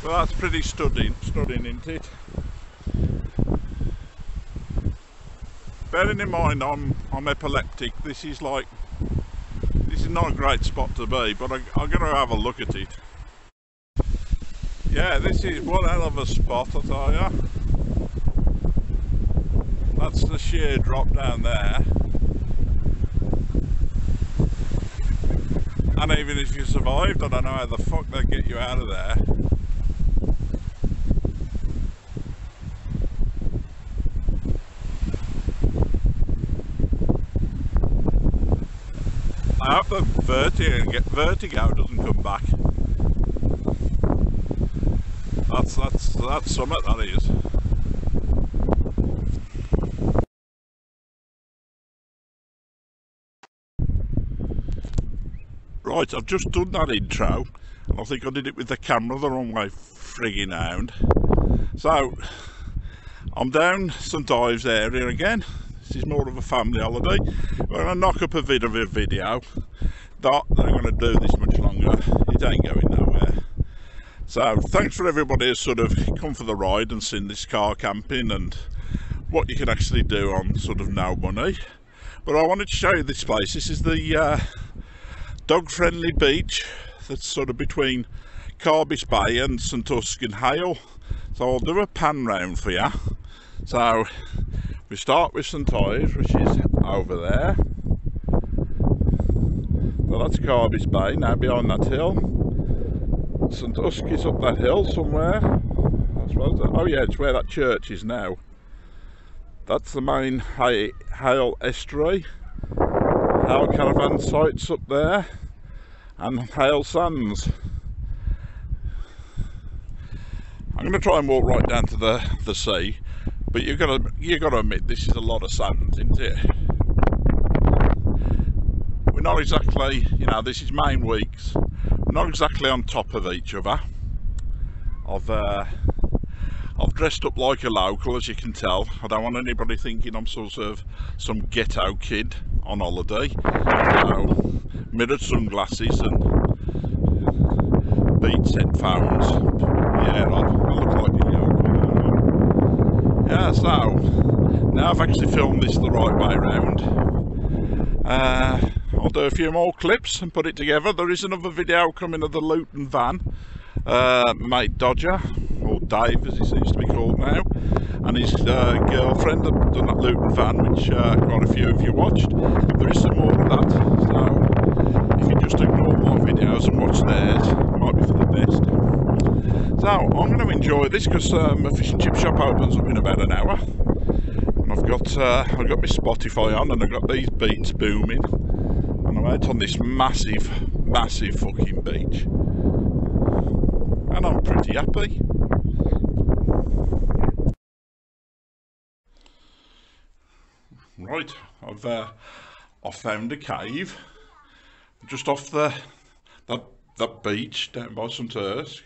Well, that's pretty stunning, isn't it? Bearing in mind I'm epileptic, this is not a great spot to be, but I'm going to have a look at it. Yeah, this is one hell of a spot, I tell ya. That's the sheer drop down there. And even if you survived, I don't know how the fuck they'll get you out of there. I hope the vertigo doesn't come back. That's summit, that is. Right, I've just done that intro, and I think I did it with the camera the wrong way frigging round. So, I'm down St Ives area again. This is more of a family holiday. We're going to knock up a bit of a video. Not that I'm going to do this much longer. It ain't going nowhere. So, thanks for everybody who's sort of come for the ride and seen this car camping and what you can actually do on sort of no money. But I wanted to show you this place. This is the dog-friendly beach that's sort of between Carbis Bay and St Hale. So I'll do a pan round for you. So we start with St Ives, which is over there. So that's Carbis Bay, now behind that hill. St is up that hill somewhere, I suppose. Oh yeah, it's where that church is now. That's the main Hale estuary. Hale caravan sites up there, and Hale Sands. I'm going to try and walk right down to the sea, but you've got to admit this is a lot of sand, isn't it? We're not exactly, you know, this is main weeks. We're not exactly on top of each other. I've dressed up like a local, as you can tell. I don't want anybody thinking I'm sort of some ghetto kid on holiday. So, mirrored sunglasses and Beats headphones. Yeah, I look like a yokel. Yeah, so now I've actually filmed this the right way round. I'll do a few more clips and put it together. There is another video coming of the Luton van. Mate Dodger, or Dave as he seems to be called now, and his girlfriend have done that Luton van, which quite a few of you watched. There is some more of that, so if you just ignore my videos and watch theirs, it might be for the best. So I'm going to enjoy this because my fish and chip shop opens up in about an hour, and I've got my Spotify on, and I've got these beats booming, and I'm out on this massive fucking beach. And I'm pretty happy. Right, I've found a cave just off that beach down by St Ives,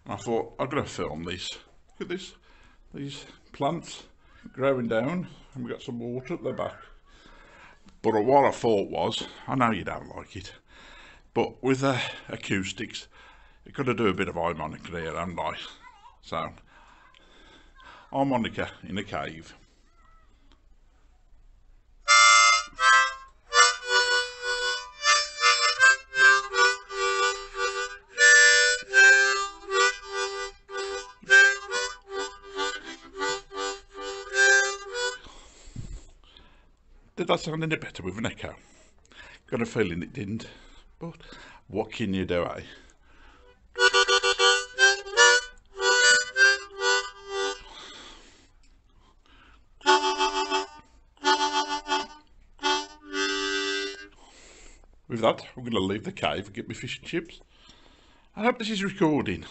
and I thought I'm going to film this. Look at these plants growing down, and we've got some water at the back. But what I thought was, I know you don't like it, but with acoustics, you've got to do a bit of harmonica here, haven't I? So, harmonica in a cave. Did that sound any better with an echo? Got a feeling it didn't, but what can you do, eh? With that, I'm going to leave the cave and get my fish and chips. I hope this is recording.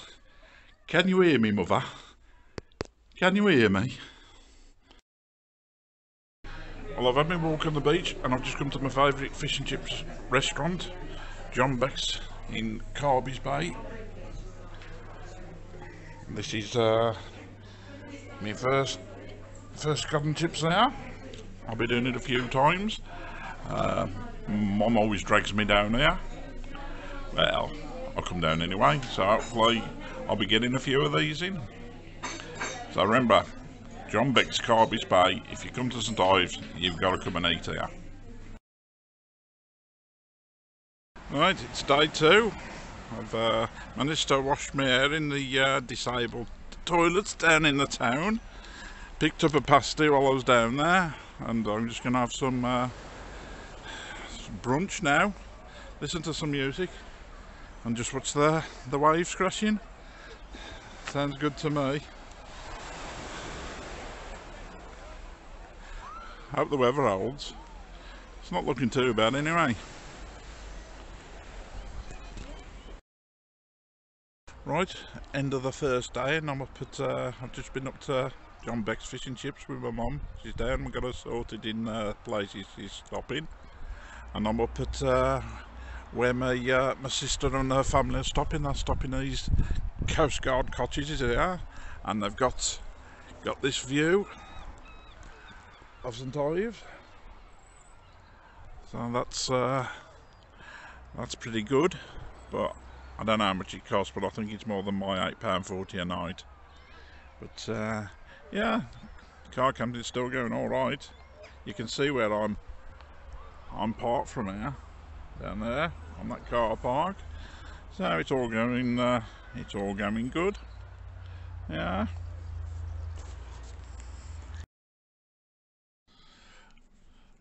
Can you hear me, mother? Can you hear me? Well, I've had my walk on the beach, and I've just come to my favourite fish and chips restaurant, John Becks in Carbis Bay. This is my first cod and chips there. I'll be doing it a few times. Mum always drags me down here. Well, I'll come down anyway, so hopefully I'll be getting a few of these in. So remember, John Becks, Carbis Bay, if you come to St Ives, you've got to come and eat here. Right, it's day 2. I've managed to wash my hair in the disabled toilets down in the town. Picked up a pasty while I was down there, and I'm just going to have some brunch now, listen to some music, and just watch the waves crashing. Sounds good to me. Hope the weather holds. It's not looking too bad anyway. Right, end of the first day, and I'm up at, I've just been up to John Becks Fish and Chips with my mum. She's down, we've got her sorted in places she's stopping. And I'm up at where my sister and her family are stopping. They're stopping these Coast Guard cottages here, and they've got this view of St Ives. So that's pretty good, but I don't know how much it costs, but I think it's more than my £8.40 a night. But yeah, car camping's still going all right. You can see where I'm parked from here, down there on that car park. So it's all going good. Yeah.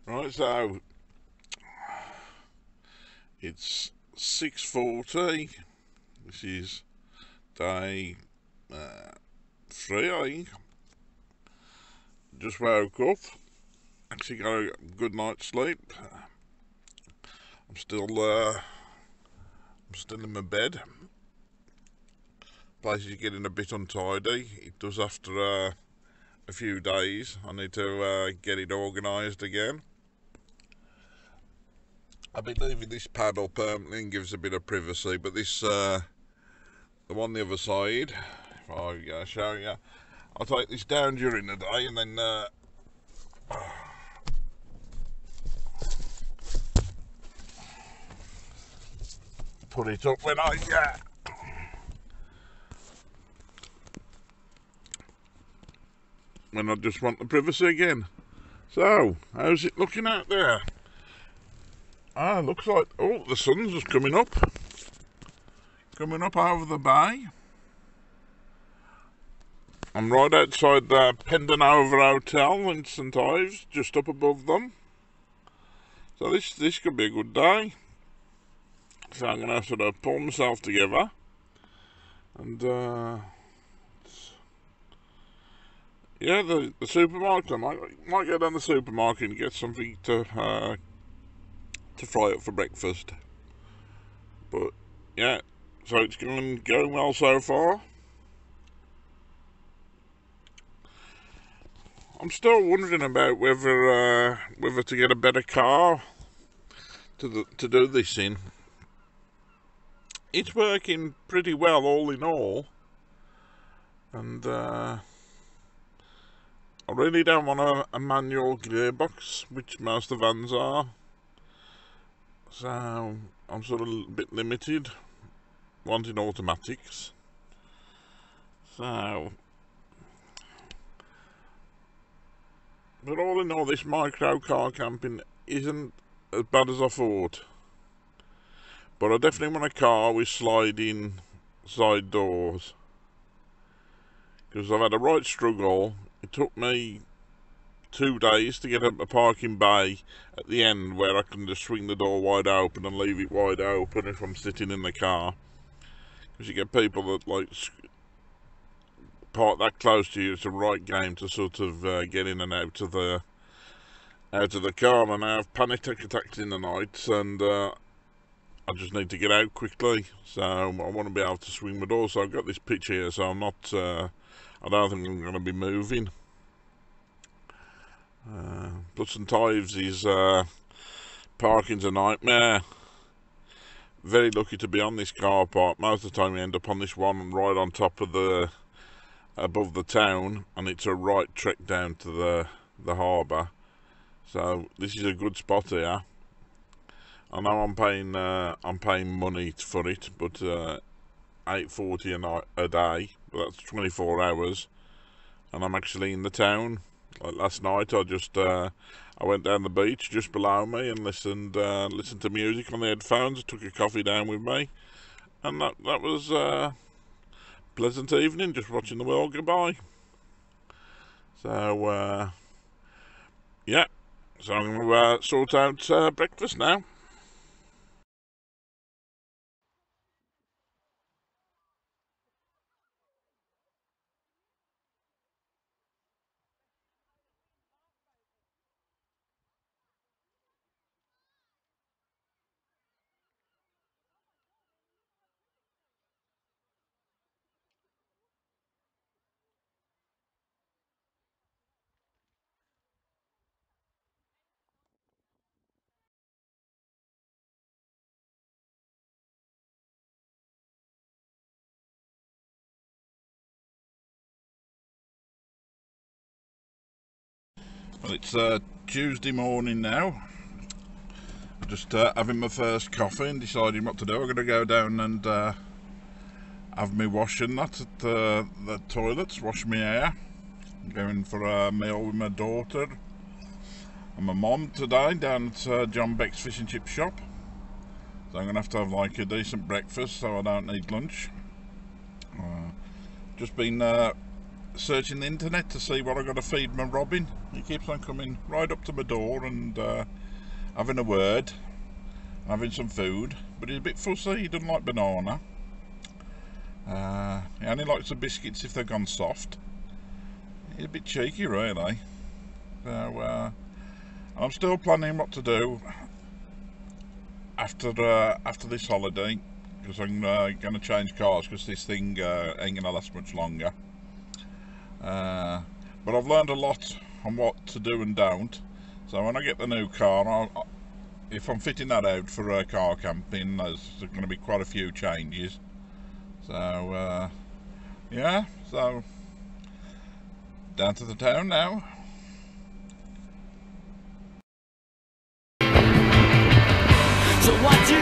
Right, so it's 6:40. This is day 3, I think. Just woke up. Actually got a good night's sleep. I'm still in my bed. Place is getting a bit untidy. It does after a few days. I need to get it organised again. I've been leaving this paddle permanently and gives a bit of privacy, but this the one on the other side, if I show you, I'll take this down during the day and then put it up when I just want the privacy again. So, how's it looking out there? Looks like, oh, the sun's just coming up over the bay. I'm right outside the Pendanover Hotel in St Ives, just up above them. So this could be a good day. So I'm gonna have to sort of pull myself together, and yeah, the supermarket. I might go down the supermarket and get something to fry up for breakfast. But yeah, so it's going well so far. I'm still wondering about whether to get a better car to do this in. It's working pretty well all in all, and I really don't want a manual gearbox, which most of the vans are. So I'm sort of a bit limited, wanting automatics. So, but all in all, this micro car camping isn't as bad as I thought. But I definitely want a car with sliding side doors, because I've had a right struggle. It took me 2 days to get a parking bay at the end where I can just swing the door wide open and leave it wide open if I'm sitting in the car. Because you get people that like park that close to you. It's a right game to sort of get in and out of the car. And I have panic attacks in the night, and I just need to get out quickly. So I want to be able to swing my door. So I've got this pitch here, so I'm not. I don't think I'm going to be moving. Plus St Ives is parking's a nightmare. Very lucky to be on this car park. Most of the time we end up on this one right on top of above the town, and it's a right trek down to the harbour. So this is a good spot here. I know I'm paying money for it, but £8.40 a day. That's 24 hours, and I'm actually in the town. Like last night, I went down the beach just below me and listened to music on the headphones. I took a coffee down with me, and that was a pleasant evening, just watching the world go by. So yeah, so I'm going to sort out breakfast now. Well, it's Tuesday morning now. Just having my first coffee and deciding what to do. I'm going to go down and have me washing that at the toilets, wash my hair. I'm going for a meal with my daughter and my mum today down at John Becks fish and chip shop. So I'm going to have like a decent breakfast so I don't need lunch. Just been searching the internet to see what I've got to feed my Robin. He keeps on coming right up to my door and having a word, having some food, but he's a bit fussy. He doesn't like banana. He only likes the biscuits if they've gone soft. He's a bit cheeky, really. So I'm still planning what to do after this holiday, because I'm going to change cars because this thing ain't going to last much longer. But I've learned a lot on what to do and don't. So when I get the new car, if I'm fitting that out for car camping, there's going to be quite a few changes. So yeah, so down to the town now. So what you